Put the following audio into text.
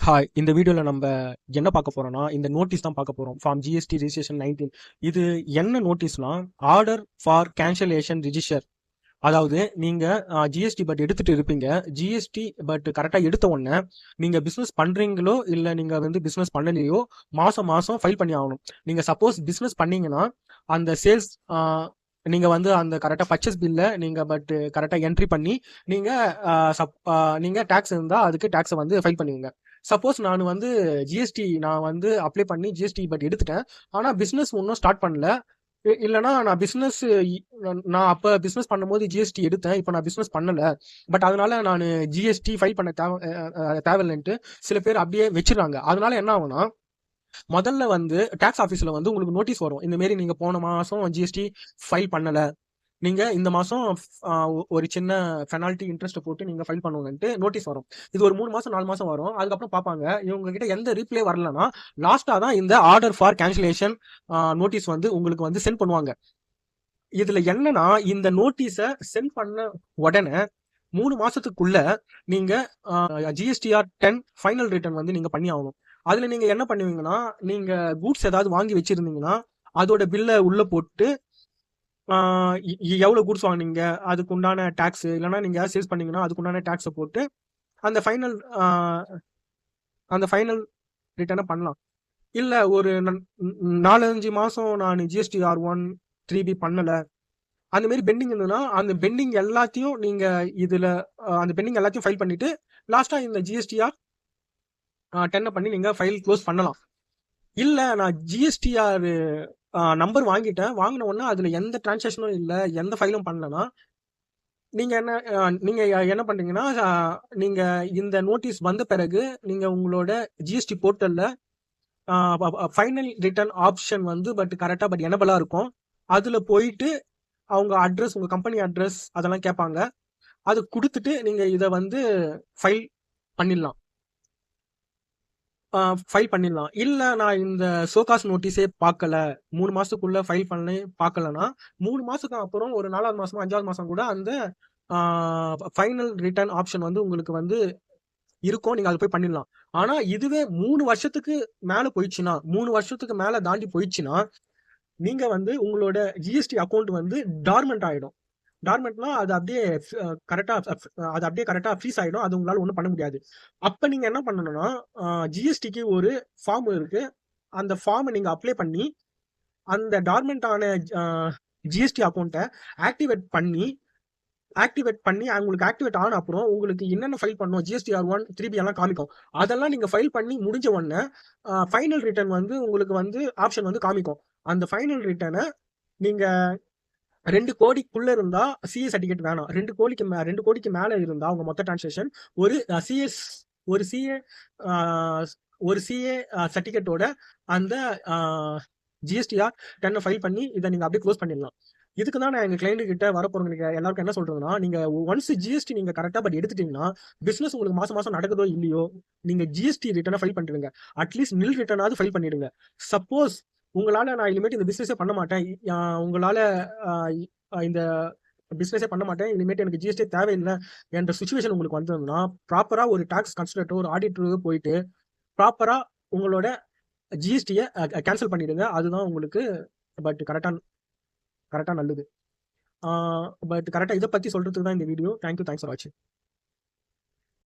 Hi, இந்த வீடியோல நம்ம என்ன பார்க்க போறோம்னா, இந்த நோட்டீஸ் தான் பார்க்க போறோம். Form GST registration 19. இது என்ன நோட்டீஸ்னா, ஆர்டர் ஃபார் கேன்சலேஷன் ரிஜிஸ்டர். அதாவது நீங்க ஜிஎஸ்டி பட் எடுத்துட்டு இருப்பீங்க. ஜிஎஸ்டி பட் கரெக்டா எடுத்த உடனே நீங்க பிசினஸ் பண்றீங்களோ இல்ல நீங்க வந்து பிசினஸ் பண்ணலையோ மாசம் மாசம் ஃபைல் பண்ணி ஆகணும். நீங்க சப்போஸ் பிசினஸ் பண்ணீங்கன்னா அந்த சேல்ஸ் நீங்க வந்து அந்த கரெக்டா பர்ச்சேஸ் பில்ல நீங்க பட் கரெக்டா என்ட்ரி பண்ணி நீங்க நீங்க டாக்ஸ் இருந்தா அதுக்கு டாக்ஸை வந்து ஃபைல் பண்ணுவீங்க. சப்போஸ் நான் வந்து ஜிஎஸ்டி நான் வந்து அப்ளை பண்ணி ஜிஎஸ்டி பட் எடுத்துட்டேன், ஆனா பிசினஸ் இன்னும் ஸ்டார்ட் பண்ணல. இல்லைன்னா நான் பிசினஸ் நான் அப்ப பிசினஸ் பண்ணும்போது ஜிஎஸ்டி எடுத்தேன், இப்போ நான் பிசினஸ் பண்ணல, பட் அதனால நான் ஜிஎஸ்டி ஃபைல் பண்ண தேவையில்லைன்ட்டு சில பேர் அப்படியே வச்சிருக்காங்க. அதனால என்ன ஆகும்னா, முதல்ல வந்து டாக்ஸ் ஆஃபீஸில் வந்து உங்களுக்கு நோட்டீஸ் வரும். இந்த மாரி நீங்கள் போன மாதம் ஜிஎஸ்டி ஃபைல் பண்ணலை, நீங்கள் இந்த மாதம் ஒரு சின்ன பெனால்ட்டி இன்ட்ரெஸ்ட்டை போட்டு நீங்கள் ஃபைல் பண்ணுவீங்கன்ட்டு நோட்டீஸ் வரும். இது ஒரு 3 மாதம் 4 மாதம் வரும். அதுக்கப்புறம் பார்ப்பாங்க, இவங்க கிட்ட எந்த ரீப்ளே வரலன்னா லாஸ்ட்டாக தான் இந்த ஆர்டர் ஃபார் கேன்சலேஷன் நோட்டீஸ் வந்து உங்களுக்கு வந்து சென்ட் பண்ணுவாங்க. இதுல என்னன்னா, இந்த நோட்டீஸை சென்ட் பண்ண உடனே 3 மாசத்துக்குள்ள நீங்க ஜிஎஸ்டிஆர் 10 ஃபைனல் ரிட்டர்ன் வந்து நீங்க பண்ணி ஆகணும். அதுல நீங்க என்ன பண்ணுவீங்கன்னா, நீங்க கூட்ஸ் ஏதாவது வாங்கி வச்சிருந்தீங்கன்னா அதோட பில்ல உள்ள போட்டு எவ்வளவு கூட்ஸ் வாங்கினீங்க அதுக்கு உண்டான டாக்ஸ், இல்லைன்னா நீங்க சேல்ஸ் பண்ணீங்கன்னா அதுக்கு உண்டான டாக்ஸை போட்டு அந்த ஃபைனல் ரிட்டர்னை பண்ணலாம். இல்ல ஒரு 4-5 மாசம் நான் ஜிஎஸ்டிஆர் 1 3B பண்ணல, அந்த மாதிரி பெண்டிங் இருந்ததுன்னா அந்த பெண்டிங் எல்லாத்தையும் நீங்க இதுல அந்த பெண்டிங் எல்லாத்தையும் ஃபைல் பண்ணிட்டு லாஸ்டா இந்த ஜிஎஸ்டிஆர் 10 பண்ணி நீங்க ஃபைல் க்ளோஸ் பண்ணலாம். இல்ல நான் ஜிஎஸ்டிஆர் நம்பர் வாங்கிட்டேன், வாங்கின உடனே அதுல எந்த டிரான்சாக்ஷனும் இல்ல, எந்த ஃபைலும் பண்ணலன்னா நீங்க என்ன பண்றீங்கன்னா, நீங்க இந்த நோட்டீஸ் வந்த பிறகு நீங்க உங்களோட ஜிஎஸ்டி போர்ட்டல்ல ஃபைனல் ரிட்டர்ன் ஆப்ஷன் வந்து கரெக்டா எனபிளா இருக்கும். அதுல போயிட்டு அவங்க அட்ரஸ், உங்க கம்பெனி அட்ரஸ் அதெல்லாம் கேட்பாங்க. அது கொடுத்துட்டு நீங்க இதை வந்து ஃபைல் பண்ணிடலாம். இல்ல நான் இந்த சோகாஸ் நோட்டீஸே பார்க்கல, 3 மாசத்துக்குள்ள ஃபைல் பண்ணி பார்க்கலன்னா 3 மாசத்துக்கு அப்புறம் ஒரு 4வது மாசம் 5வது மாசம் கூட அந்த ஃபைனல் ரிட்டர்ன் ஆப்ஷன் வந்து உங்களுக்கு வந்து இருக்கும், நீங்க அதை போய் பண்ணிடலாம். ஆனா இதுவே 3 வருஷத்துக்கு மேல போயிடுச்சுன்னா, 3 வருஷத்துக்கு மேல தாண்டி போயிடுச்சுன்னா நீங்க வந்து உங்களோட ஜிஎஸ்டி அக்கௌண்ட் வந்து டார்மெண்ட் ஆயிடும். டார்மெண்ட்னா அது அப்படியே கரெக்டா ஃப்ரீஸ் ஆயிடும். அது உங்களால ஒன்றும் பண்ண முடியாது. அப்ப நீங்க என்ன பண்ணணும்னா, ஜிஎஸ்டிக்கு ஒரு ஃபார்ம் இருக்கு, அந்த ஃபார்மை நீங்க அப்ளை பண்ணி அந்த டார்மெண்ட் ஆன ஜிஎஸ்டி அக்கௌண்ட்டை ஆக்டிவேட் பண்ணி உங்களுக்கு ஆக்டிவேட் ஆன அப்புறம் உங்களுக்கு என்னென்ன ஃபைல் பண்ணணும், ஜிஎஸ்டிஆர் 1 3B எல்லாம் காமிக்கும். அதெல்லாம் நீங்க ஃபைல் பண்ணி முடிஞ்ச உடனே ஃபைனல் ரிட்டர்ன் வந்து உங்களுக்கு வந்து ஆப்ஷன் வந்து காமிக்கும். அந்த ஃபைனல் ரிட்டர்னை நீங்க 2 கோடிக்குள்ள இருந்தா சிஏ சர்டிஃபிகேட் வேணாம். 2 கோடிக்கு மேல இருந்தா உங்க மொத்த டிரான்சாக்ஷன் ஒரு சிஏ சர்டிஃபிகேட்டோட அந்த ஜிஎஸ்டிஆர் 10 ஃபைல் பண்ணி இதை நீங்க அப்படியே க்ளோஸ் பண்ணிடலாம். இதுக்கு தான் நான் எங்க கிளைண்ட் கிட்ட வரப்போறவங்களுக்கு எல்லாருக்கும் என்ன சொல்றதுன்னா, நீங்க ஒன்ஸ் ஜிஎஸ்டி நீங்க கரெக்டா எடுத்துட்டீங்கன்னா பிசினஸ் உங்களுக்கு மாசம் மாசம் நடக்குதோ இல்லையோ நீங்க ஜிஎஸ்டி ரிட்டர்னை ஃபைல் பண்ணிடுங்க. அட்லீஸ்ட் நில் ரிட்டர்னாவது ஃபைல் பண்ணிடுங்க. சப்போஸ் உங்களால நான் இனிமேட்டு இந்த பிசினஸே பண்ண மாட்டேன், உங்களால இந்த பிசினஸே பண்ண மாட்டேன், இனிமேட்டு எனக்கு ஜிஎஸ்டி தேவையில்லை என்ற சுச்சுவேஷன் உங்களுக்கு வந்ததுன்னா ப்ராப்பரா ஒரு டாக்ஸ் கன்சல்டன்ட் ஒரு ஆடிட்டர் போயிட்டு ப்ராப்பரா உங்களோட ஜிஎஸ்டியை கேன்சல் பண்ணிடுங்க. அதுதான் உங்களுக்கு கரெக்டா நல்லது. கரெக்டா இதை பத்தி சொல்றதுக்கு தான் இந்த வீடியோ. தேங்க்யூ, தேங்க்ஸ் ஃபார் வாட்சிங்.